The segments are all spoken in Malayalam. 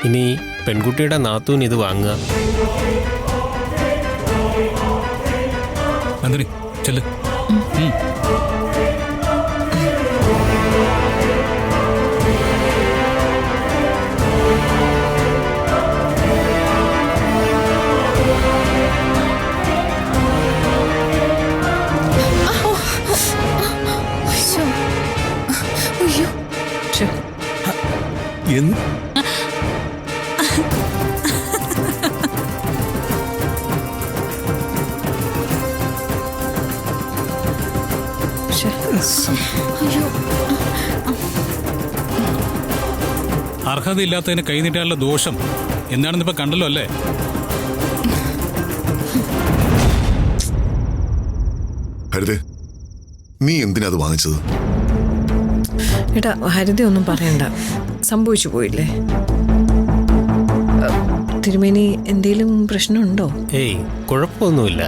ഇനി പെൺകുട്ടിയുടെ നാത്തൂൻ ഇത് വാങ്ങുക. നന്ദിനി ചെല്ല്. അർഹതയില്ലാത്തതിന് കൈനീട്ടാനുള്ള ദോഷം എന്താണെന്ന് ഇപ്പൊ കണ്ടല്ലോ അല്ലേ? ഹരിതേ, നീ എന്തിനാ അത് വാങ്ങിച്ചത്? ഏട്ടാ, ഹരിത ഒന്നും പറയണ്ട, സംഭവിച്ചു പോയില്ലേ. തിരുമേനി എന്തേലും പ്രശ്നമുണ്ടോ? ഏയ്, കുഴപ്പമൊന്നുമില്ല.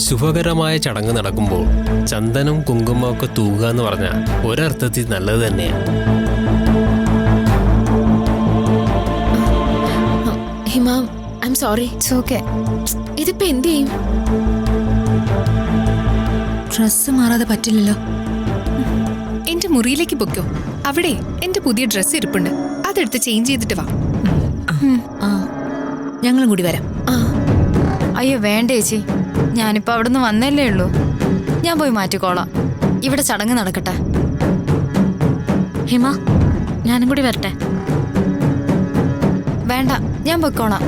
ശുഭകരമായ ചടങ്ങ് നടക്കുമ്പോൾ ചന്ദനം കുങ്കുമൊക്കെ തൂകുക എന്ന് പറഞ്ഞാൽ ഒരർത്ഥത്തിൽ നല്ലത് തന്നെയാണ്. Hima, I am sorry. It's okay. ഇതിപ്പോ എന്ത് ചെയ്യും? ഡ്രസ്സ് മാറാതെ പറ്റില്ലല്ലോ. എന്റെ മുറിയിലേക്ക് പൊക്കോ. അവിടെ എന്റെ പുതിയ ഡ്രസ്സ് ഇരിപ്പുണ്ട്, അതെടുത്ത് ചേഞ്ച് ചെയ്തിട്ട് വാ. ഞങ്ങളും കൂടി വരാം. അയ്യോ വേണ്ട ചേച്ചി, ഞാനിപ്പോ അവിടുന്ന് വന്നല്ലേ ഉള്ളൂ. ഞാൻ പോയി മാറ്റിക്കോളാം. ഇവിടെ ചടങ്ങ് നടക്കട്ടെ. ഹിമ, ഞാനും കൂടി വരട്ടെ? വേണ്ട, ഞാൻ പൊയ്ക്കോളാം.